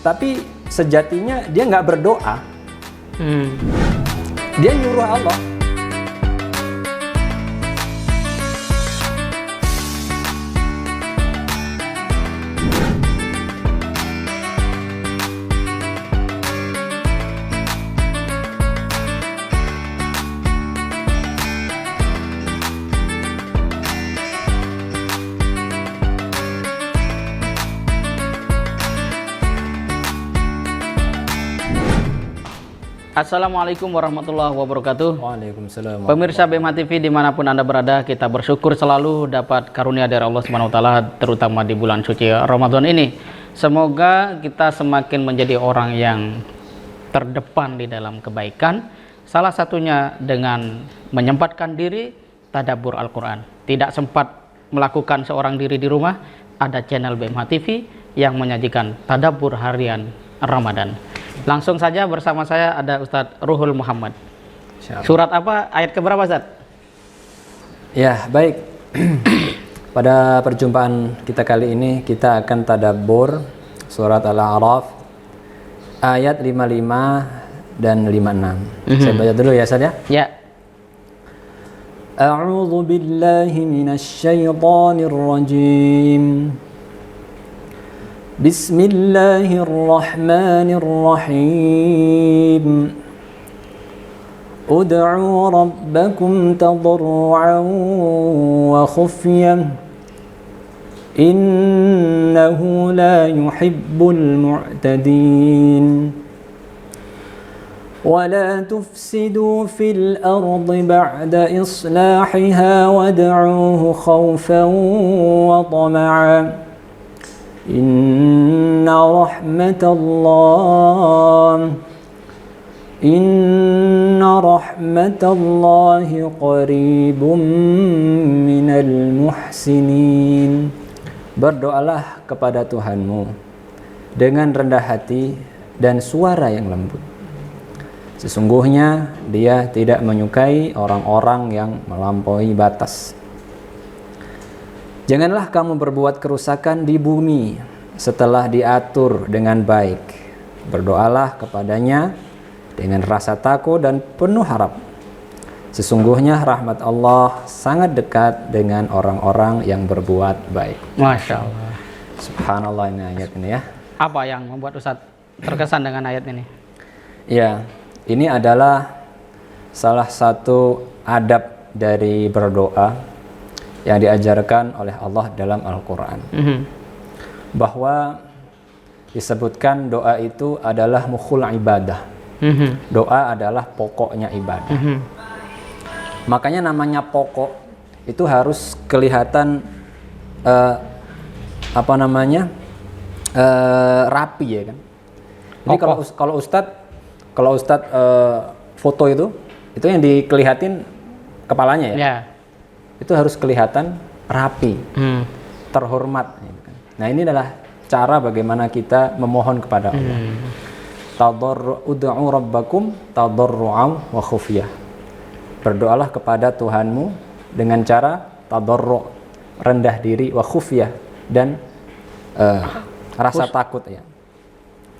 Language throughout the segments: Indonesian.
tapi sejatinya dia nggak berdoa. Dia nyuruh Allah. Assalamualaikum warahmatullahi wabarakatuh. Waalaikumsalam. Pemirsa BMH TV dimanapun Anda berada, kita bersyukur selalu dapat karunia dari Allah Subhanahu wa Ta'ala, terutama di bulan suci Ramadan ini. Semoga kita semakin menjadi orang yang terdepan di dalam kebaikan, salah satunya dengan menyempatkan diri tadabbur Al-Quran. Tidak sempat melakukan seorang diri di rumah, ada channel BMH TV yang menyajikan tadabbur harian Ramadan. Langsung saja bersama saya ada Ustadz Ruhul Muhammad. Surat apa? Ayat keberapa, Ustadz? Ya, baik. Pada perjumpaan kita kali ini kita akan tadabbur surat Al-A'raf ayat 55 dan 56. Saya baca dulu ya, Ustadz ya. Ya. A'udzu billahi minasy syaithanir rajim. Bismillahirrahmanirrahim. Ud'u rabbakum tadarru'an wa khufyah. Innahu la yuhibbul mu'tadin. ولا تفسدوا في الأرض بعد إصلاحها وادعوه خوفا وطمعا إن رحمة الله قريب من المحسنين. Berdoalah kepada Tuhanmu dengan rendah hati dan suara yang lembut. Sesungguhnya Dia tidak menyukai orang-orang yang melampaui batas. Janganlah kamu berbuat kerusakan di bumi setelah diatur dengan baik. Berdoalah kepadanya dengan rasa takut dan penuh harap. Sesungguhnya rahmat Allah sangat dekat dengan orang-orang yang berbuat baik. Masya Allah. Subhanallah, ini ayat ini ya. Apa yang membuat Ustadz terkesan dengan ayat ini? Ya, ini adalah salah satu adab dari berdoa yang diajarkan oleh Allah dalam Al-Quran. Bahwa disebutkan doa itu adalah mukhul ibadah. Doa adalah pokoknya ibadah. Makanya namanya pokok itu harus kelihatan rapi ya kan. Jadi kalau Ustadz foto itu yang dikelihatin kepalanya ya. Ya. Itu harus kelihatan rapi, terhormat. Nah, ini adalah cara bagaimana kita memohon kepada Allah. Ud'u rabbakum tadarru'an wa khufyah. Berdoalah kepada Tuhanmu dengan cara tadarru', rendah diri, wa khufyah, dan rasa takut ya.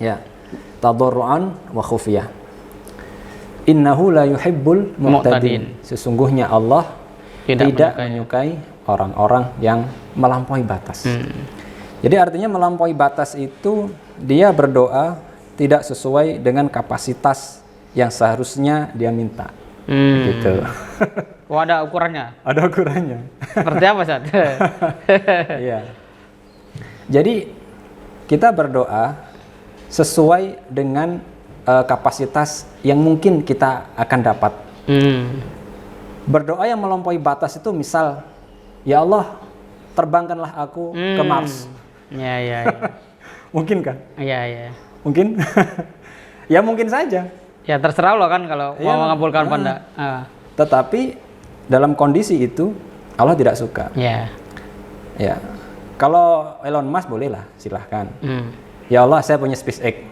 Ya, tadarru'an wa khufyah. Innahu la yuhibbul mu'tadin. Sesungguhnya Allah tidak menyukai orang-orang yang melampaui batas. Jadi artinya melampaui batas itu dia berdoa tidak sesuai dengan kapasitas yang seharusnya dia minta. Gitu. Oh, ada ukurannya? Ada ukurannya. Seperti apa, Ustaz? Iya. Jadi kita berdoa sesuai dengan kapasitas yang mungkin kita akan dapat. Berdoa yang melampaui batas itu misal, ya Allah, terbangkanlah aku ke Mars. Ya. Mungkin kan? Iya. Mungkin? Ya mungkin saja. Ya terserah lo kan kalau mau mengabulkan panda. Tetapi dalam kondisi itu Allah tidak suka. Ya. Kalau Elon Musk bolehlah, silahkan. Ya Allah, saya punya SpaceX.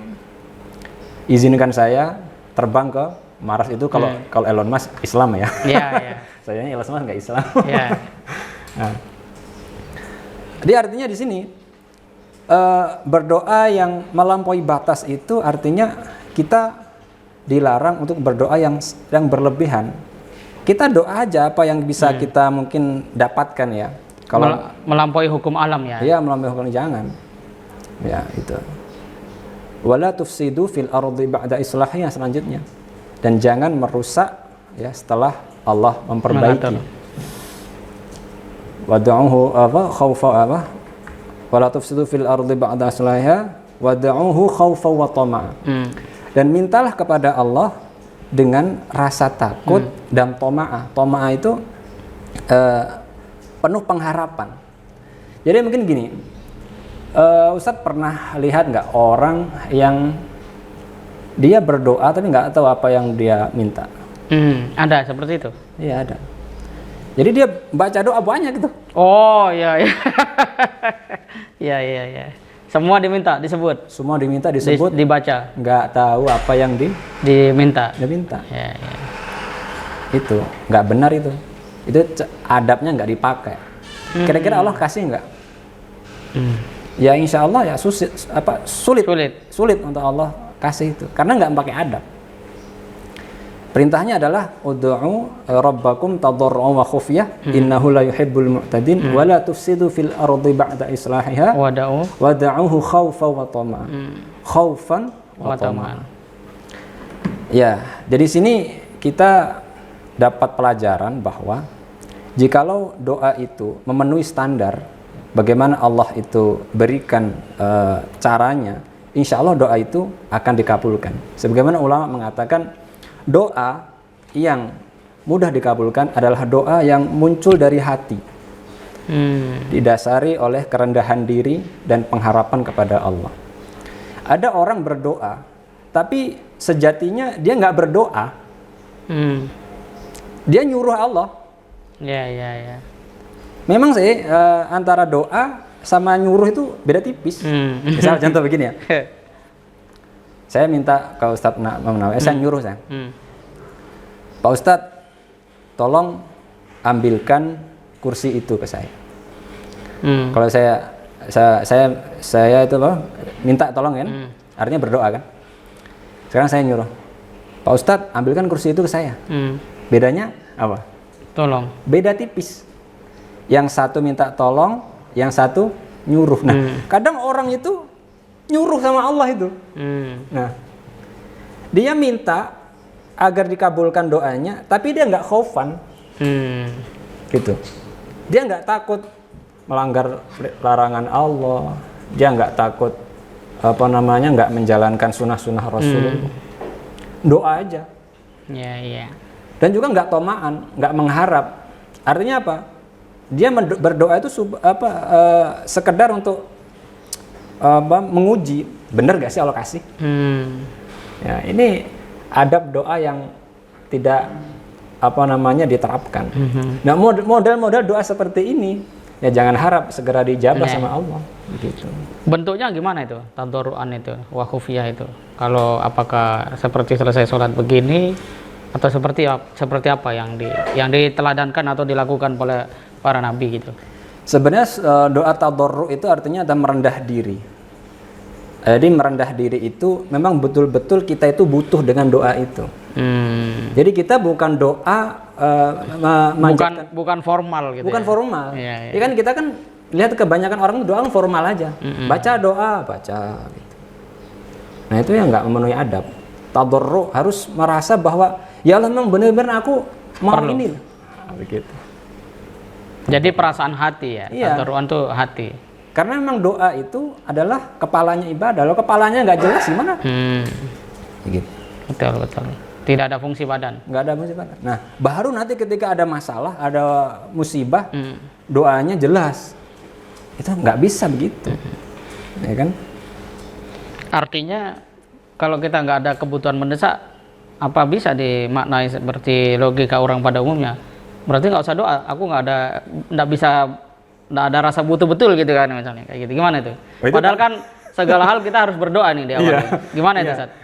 Izinkan saya terbang ke Mars itu kalau Elon Musk Islam ya. Iya. Sayangnya Elon Musk nggak Islam. Iya. Nah, jadi artinya di sini berdoa yang melampaui batas itu artinya kita dilarang untuk berdoa yang berlebihan. Kita doa aja apa yang bisa kita mungkin dapatkan ya. Kalau melampaui hukum alam ya. Iya, melampaui hukum jangan. Ya, itu. Wala tufsidu fil ardi ba'da islahiha selanjutnya. Dan jangan merusak ya setelah Allah memperbaiki. Wad'uhu khaufa wala tufsidu fil ardi ba'da islahiha wad'uhu khaufa wa tama'a. Dan mintalah kepada Allah dengan rasa takut dan toma'ah. Toma'ah itu penuh pengharapan. Jadi mungkin gini, Ustadz pernah lihat nggak orang yang dia berdoa tapi nggak tahu apa yang dia minta? Ada seperti itu? Iya ada. Jadi dia baca doa banyak gitu. Oh iya iya. Iya. Semua disebut. Semua diminta disebut. Dibaca. Nggak tahu apa yang diminta. Ya. Itu nggak benar itu. Itu adabnya nggak dipakai. Kira-kira Allah kasih nggak? Ya insya Allah ya sulit untuk Allah kasih itu karena nggak pakai adab. Perintahnya adalah ud'u rabbakum tadarru'an wa khufyah innahu la yuhibbul mu'tadin wa la tufsidu fil ardi ba'da islahiha wad'uhu khaufan wa tama'an. Khaufan wa tama'an. Ya, dari sini kita dapat pelajaran bahwa jikalau doa itu memenuhi standar bagaimana Allah itu berikan caranya, insya Allah doa itu akan dikabulkan. Sebagaimana ulama mengatakan doa yang mudah dikabulkan adalah doa yang muncul dari hati, didasari oleh kerendahan diri dan pengharapan kepada Allah. Ada orang berdoa, tapi sejatinya dia nggak berdoa, dia nyuruh Allah. Ya. Memang sih antara doa sama nyuruh itu beda tipis. Misal contoh begini ya. Saya minta ke Ustadz saya nyuruh saya. Pak Ustadz, tolong ambilkan kursi itu ke saya. Kalau saya itu minta tolong kan, artinya berdoa kan. Sekarang saya nyuruh, Pak Ustadz ambilkan kursi itu ke saya. Bedanya apa? Tolong. Beda tipis. Yang satu minta tolong, yang satu nyuruh. Nah, kadang orang itu nyuruh sama Allah itu. Nah, dia minta agar dikabulkan doanya, tapi dia nggak khaufan, gitu. Dia nggak takut melanggar larangan Allah. Dia nggak takut nggak menjalankan sunnah-sunnah Rasul. Doa aja. Ya. Dan juga nggak tomaan, nggak mengharap. Artinya apa? Dia berdoa itu sekedar untuk menguji benar gak sih Allah kasih. Ya, ini adab doa yang tidak diterapkan. Nah, model-model doa seperti ini ya jangan harap segera dijabah sama Allah. Begitu. Bentuknya gimana itu? Tadarruan itu, wa khufiyah itu. Kalau apakah seperti selesai sholat begini atau seperti apa yang diteladankan atau dilakukan oleh para nabi gitu? Sebenarnya doa tadarru itu artinya ada merendah diri. Jadi merendah diri itu memang betul-betul kita itu butuh dengan doa itu. Jadi kita bukan doa bukan formal gitu. Bukan ya? formal. Ya. Ya kan kita kan lihat kebanyakan orang doa formal aja. Baca doa, baca gitu. Nah, itu yang nggak memenuhi adab. Tadarru harus merasa bahwa ya Allah memang benar-benar aku mau ini. Begitu. Jadi perasaan hati ya. Iya. Tadarruan tuh hati. Karena memang doa itu adalah kepalanya ibadah. Kalau kepalanya nggak jelas gimana? Gitu. Betul. Tidak ada fungsi badan. Nggak ada fungsi badan. Nah, baru nanti ketika ada masalah, ada musibah, doanya jelas. Itu nggak bisa begitu, ya kan? Artinya kalau kita nggak ada kebutuhan mendesak, apa bisa dimaknai seperti logika orang pada umumnya? Berarti nggak usah doa. Aku nggak ada rasa butuh betul gitu kan misalnya kayak gitu. Gimana itu? Padahal kan segala hal kita harus berdoa nih di awal. Gimana itu, Ustaz?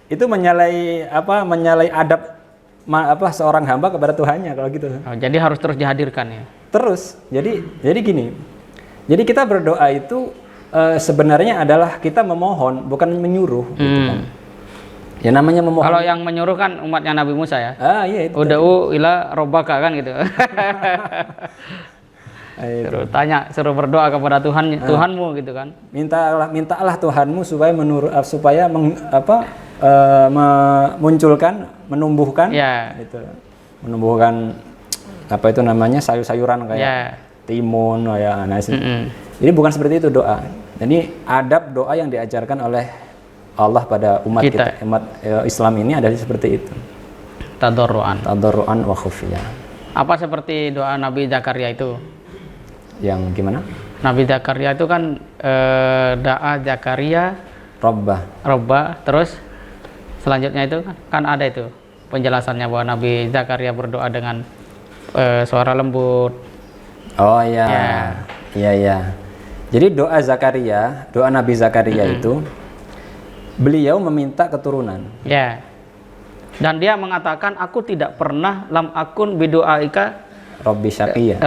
Itu menyalahi adab seorang hamba kepada Tuhannya kalau gitu. Oh, jadi harus terus dihadirkan ya. Terus. Jadi gini. Jadi kita berdoa itu sebenarnya adalah kita memohon, bukan menyuruh. Gitu kan. Ya namanya memohon. Kalau yang menyuruh kan umatnya Nabi Musa ya. Iya itu. Ud'u ila rabbaka kan gitu. Suruh berdoa kepada Tuhanmu gitu kan. Mintalah Tuhanmu supaya memunculkan, menumbuhkan, gitu. Menumbuhkan apa itu namanya sayur-sayuran kayak timun, ya. Nah, jadi bukan seperti itu doa. Jadi adab doa yang diajarkan oleh Allah pada umat kita umat Islam ini adalah seperti itu. Tadarruan wa khufiyah. Apa seperti doa Nabi Zakaria itu? Yang gimana? Nabi Zakaria itu kan doa Zakaria Robba, terus selanjutnya itu kan ada itu penjelasannya bahwa Nabi Zakaria berdoa dengan suara lembut. Oh iya. Iya. Jadi doa Nabi Zakaria itu beliau meminta keturunan. Ya. Dan dia mengatakan, aku tidak pernah lam akun bidu'aika Robbi Syakia.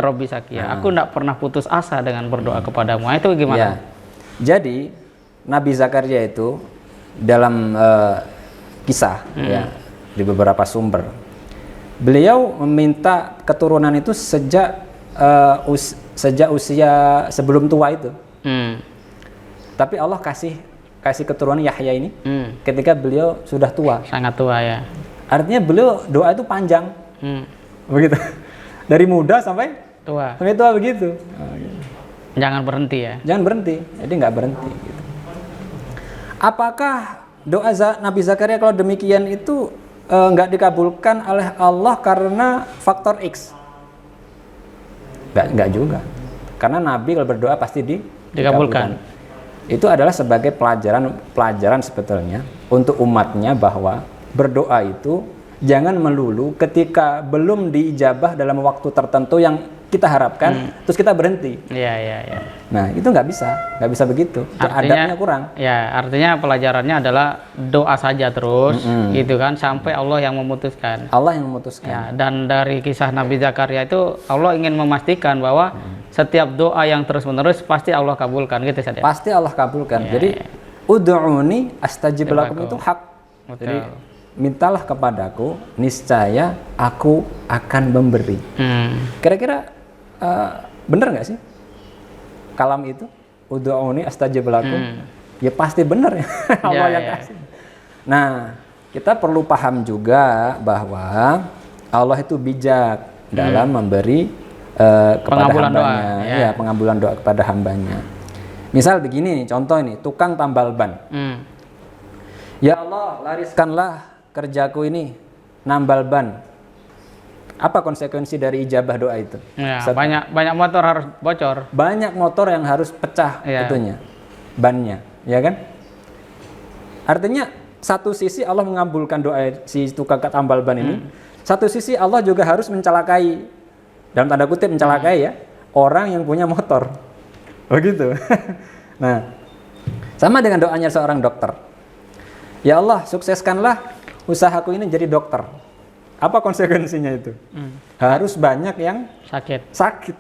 Aku tidak pernah putus asa dengan berdoa kepadamu. Itu gimana? Ya. Jadi Nabi Zakaria itu dalam kisah ya di beberapa sumber, beliau meminta keturunan itu sejak usia sebelum tua itu. Tapi Allah kasih keturunan Yahya ini ketika beliau sudah tua. Sangat tua ya. Artinya beliau doa itu panjang. Begitu. Dari muda sampai tua begitu. Jangan berhenti ya. Jangan berhenti. Jadi nggak berhenti. Gitu. Apakah doa Nabi Zakaria kalau demikian itu nggak dikabulkan oleh Allah karena faktor X? Nggak juga. Karena Nabi kalau berdoa pasti dikabulkan. Itu adalah sebagai pelajaran sebetulnya untuk umatnya bahwa berdoa itu jangan melulu ketika belum diijabah dalam waktu tertentu yang kita harapkan, terus kita berhenti. Iya. Nah itu nggak bisa begitu. Adabnya kurang. Ya, artinya pelajarannya adalah doa saja terus, gitu kan, sampai Allah yang memutuskan. Ya, dan dari kisah Nabi Zakaria itu Allah ingin memastikan bahwa setiap doa yang terus menerus pasti Allah kabulkan, gitu saja. Pasti Allah kabulkan. Jadi ud'uni astajib lakum itu hak. Jadi mintalah kepadaku, niscaya aku akan memberi. Kira-kira benar nggak sih kalam itu? Ud'uni astajib lakum. Ya pasti benar ya. Allah yang kasih. Nah, kita perlu paham juga bahwa Allah itu bijak dalam memberi kepada hambanya. Pengabulan doa kepada hambanya. Misal begini, contoh ini, tukang tambal ban. Ya Allah, lariskanlah kerjaku ini nambal ban. Apa konsekuensi dari ijabah doa itu? Ya, banyak motor harus bocor. Banyak motor yang harus pecah itunya, bannya, ya kan? Artinya satu sisi Allah mengabulkan doa si tukang tambal ban ini, satu sisi Allah juga harus mencelakai, dalam tanda kutip mencelakai ya, orang yang punya motor. Begitu. Nah, sama dengan doanya seorang dokter. Ya Allah, sukseskanlah usahaku ini jadi dokter. Apa konsekuensinya itu? Harus banyak yang sakit.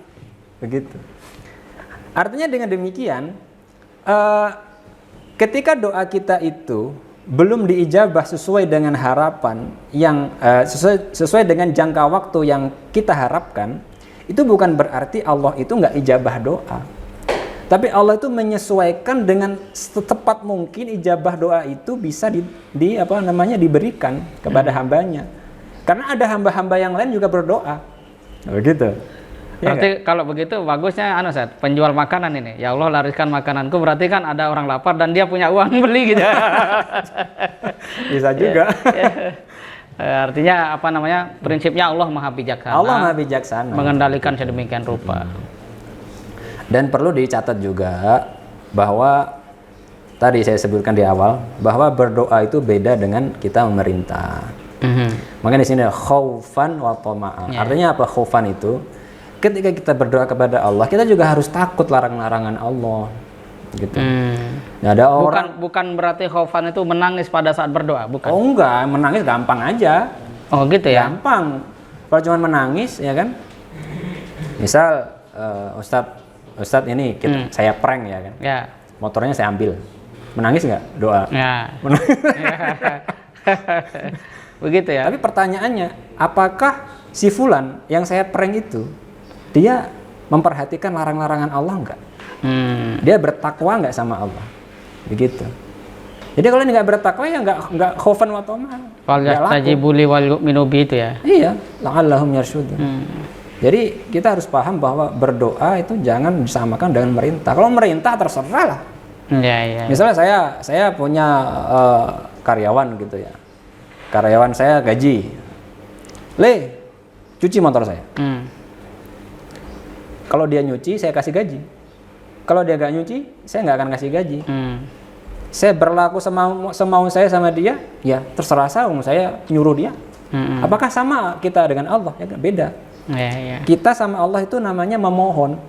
Begitu. Artinya dengan demikian, ketika doa kita itu belum diijabah sesuai dengan harapan yang sesuai dengan jangka waktu yang kita harapkan, itu bukan berarti Allah itu nggak ijabah doa. Tapi Allah itu menyesuaikan dengan secepat mungkin ijabah doa itu bisa diberikan kepada hambanya. Karena ada hamba-hamba yang lain juga berdoa. Begitu. Berarti kalau begitu bagusnya penjual makanan ini. Ya Allah, lariskan makananku, berarti kan ada orang lapar dan dia punya uang beli gitu. Bisa juga. Artinya prinsipnya Allah Maha Bijaksana. Allah Maha Bijaksana. Mengendalikan sedemikian rupa. Dan perlu dicatat juga bahwa tadi saya sebutkan di awal bahwa berdoa itu beda dengan kita memerintah. Makanya di sini khaufan wa tama'an. Artinya apa khaufan itu? Ketika kita berdoa kepada Allah, kita juga harus takut larangan-larangan Allah. Gitu. Nah, ada orang bukan berarti khaufan itu menangis pada saat berdoa, bukan? Oh enggak, menangis gampang aja. Oh gitu ya. Gampang. Kalau cuma menangis ya kan. Misal Ustadz ini saya prank ya kan. Ya. motornya saya ambil. Menangis nggak doa? Ya. Begitu ya. Tapi pertanyaannya, apakah si fulan yang saya prank itu, dia memperhatikan larang-larangan Allah nggak? Dia bertakwa nggak sama Allah? Begitu. Jadi kalau ini nggak bertakwa ya nggak khaufan wa tama. Wal yastajibu li wal yu'minu bi itu ya. Iya, la'allahum yarshudun. Jadi kita harus paham bahwa berdoa itu jangan disamakan dengan merintah. Kalau merintah terserah lah. Iya. Misalnya saya punya karyawan gitu ya. Karyawan saya gaji. Cuci motor saya. Kalau dia nyuci, saya kasih gaji. Kalau dia nggak nyuci, saya nggak akan kasih gaji. Saya berlaku semau saya sama dia, ya terserah saya nyuruh dia. Apakah sama kita dengan Allah? Ya beda. Ya. Kita sama Allah itu namanya memohon.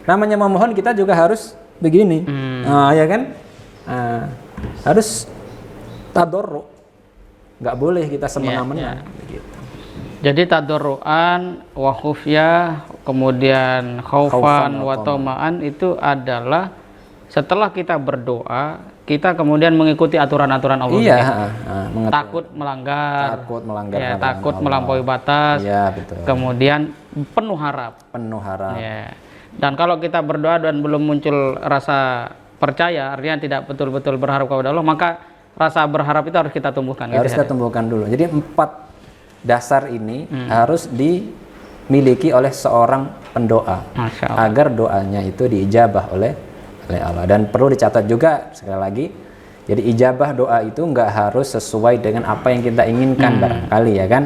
Namanya memohon kita juga harus begini. Ya kan? Harus tadarru. Nggak boleh kita semena-mena. Begitu. Jadi tadarruan wa khufyah, kemudian khaufan wa tama'an itu adalah setelah kita berdoa, kita kemudian mengikuti aturan-aturan Allah. Iya, takut melanggar. Ya, takut Allah. melampaui batas. Iya, betul. Kemudian penuh harap. Ya. Dan kalau kita berdoa dan belum muncul rasa percaya, artinya tidak betul-betul berharap kepada Allah, maka rasa berharap itu harus kita tumbuhkan. Harus kita tumbuhkan dulu. Jadi 4 dasar ini harus dimiliki oleh seorang pendoa agar doanya itu diijabah oleh Allah. Dan perlu dicatat juga sekali lagi, jadi ijabah doa itu nggak harus sesuai dengan apa yang kita inginkan barangkali ya kan.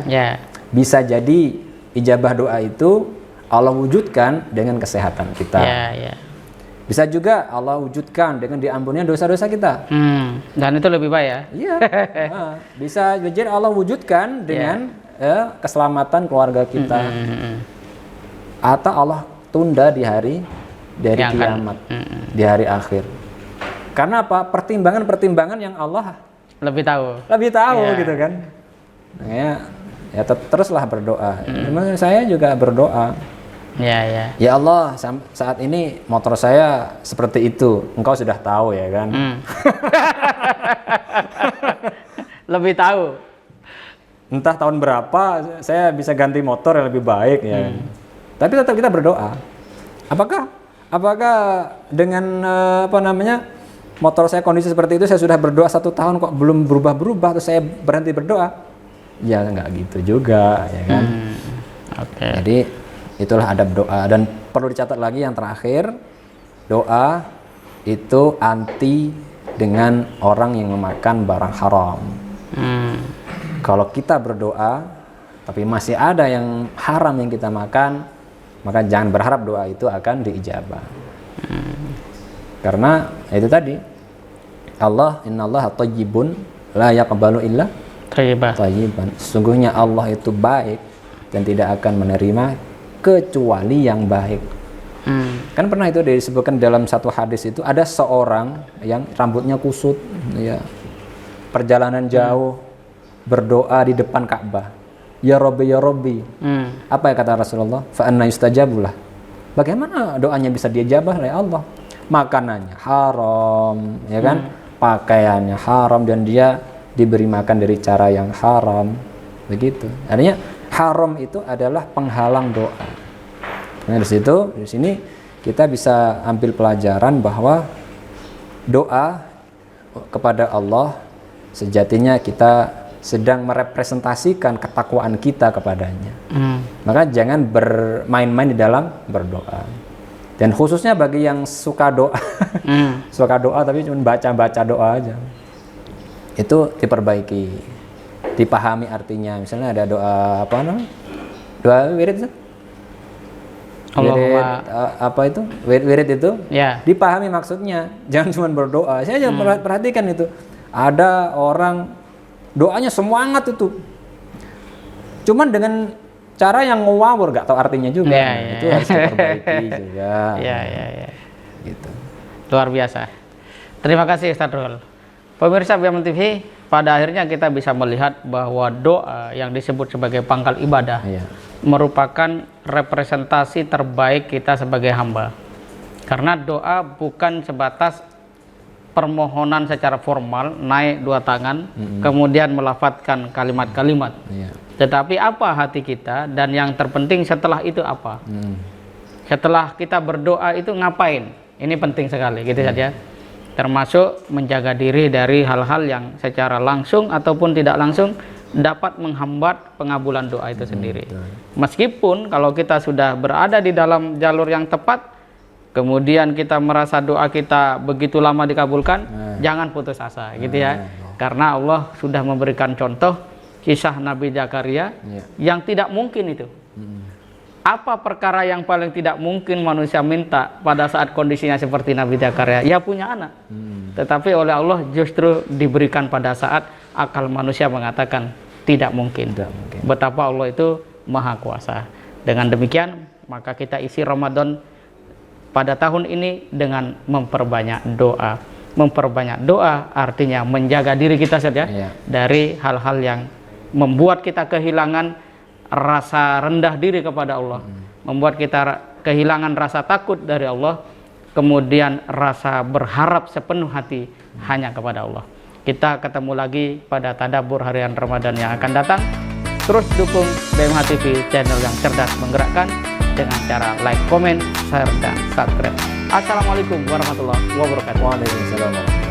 Bisa jadi ijabah doa itu Allah wujudkan dengan kesehatan kita. Bisa juga Allah wujudkan dengan diampuninya dosa-dosa kita. Dan itu lebih baik ya. Iya. Bisa jadi Allah wujudkan dengan keselamatan keluarga kita. Atau Allah tunda di hari dari kiamat, di hari akhir. Karena apa? Pertimbangan-pertimbangan yang Allah lebih tahu gitu kan. Makanya ya teruslah berdoa. Saya juga berdoa. Ya Allah, saat ini motor saya seperti itu. Engkau sudah tahu ya kan. Lebih tahu. Entah tahun berapa saya bisa ganti motor yang lebih baik ya. Tapi tetap kita berdoa. Apakah dengan motor saya kondisi seperti itu saya sudah berdoa 1 tahun kok belum berubah-berubah terus saya berhenti berdoa? Ya nggak gitu juga ya kan. Jadi itulah adab doa. Dan perlu dicatat lagi yang terakhir, doa itu anti dengan orang yang memakan barang haram. Kalau kita berdoa tapi masih ada yang haram yang kita makan, maka jangan berharap doa itu akan diijabah. Karena itu tadi, innallaha thayyibun la yaqbalu illa thayyiban. Sesungguhnya Allah itu baik dan tidak akan menerima kecuali yang baik. Kan pernah itu disebutkan dalam satu hadis itu, ada seorang yang rambutnya kusut ya, perjalanan jauh berdoa di depan Ka'bah, ya Rabbi. Apa ya kata Rasulullah? Fa anna yustajabulah. Bagaimana doanya bisa diijabah oleh Allah? Makanannya haram ya kan, pakaiannya haram, dan dia diberi makan dari cara yang haram. Begitu. Artinya haram itu adalah penghalang doa. Nah, di sini kita bisa ambil pelajaran bahwa doa kepada Allah sejatinya kita sedang merepresentasikan ketakwaan kita kepadanya. Maka jangan bermain-main di dalam berdoa. Dan khususnya bagi yang suka doa, suka doa tapi cuma baca doa aja, itu diperbaiki, dipahami artinya. Misalnya ada doa doa wirid, wirid itu dipahami maksudnya, jangan cuma berdoa. Saya aja perhatikan itu, ada orang doanya semangat itu, cuman dengan cara yang ngawur, gak tahu artinya juga. Itu harus diperbaiki juga. Gitu. Luar biasa. Terima kasih Ustaz Rul. Pemirsa BMN TV, pada akhirnya kita bisa melihat bahwa doa yang disebut sebagai pangkal ibadah merupakan representasi terbaik kita sebagai hamba. Karena doa bukan sebatas permohonan secara formal, naik dua tangan, kemudian melafadzkan kalimat-kalimat. Iya. Tetapi apa hati kita, dan yang terpenting setelah itu apa? Setelah kita berdoa itu ngapain? Ini penting sekali, gitu saja. Termasuk menjaga diri dari hal-hal yang secara langsung ataupun tidak langsung dapat menghambat pengabulan doa itu sendiri. Meskipun kalau kita sudah berada di dalam jalur yang tepat, kemudian kita merasa doa kita begitu lama dikabulkan, jangan putus asa, gitu ya. Karena Allah sudah memberikan contoh kisah Nabi Zakaria yang tidak mungkin itu. Apa perkara yang paling tidak mungkin manusia minta pada saat kondisinya seperti Nabi Zakaria? Ya punya anak. Tetapi oleh Allah justru diberikan pada saat akal manusia mengatakan tidak mungkin. Betapa Allah itu maha kuasa. Dengan demikian, maka kita isi Ramadan pada tahun ini dengan memperbanyak doa. Memperbanyak doa artinya menjaga diri kita saja dari hal-hal yang membuat kita kehilangan rasa rendah diri kepada Allah, membuat kita kehilangan rasa takut dari Allah, kemudian rasa berharap sepenuh hati hanya kepada Allah. Kita ketemu lagi pada tadabbur harian Ramadan yang akan datang. Terus dukung BMH TV, channel yang cerdas menggerakkan, dengan cara like, comment, share, dan subscribe. Assalamualaikum warahmatullahi wabarakatuh. Waalaikumsalam.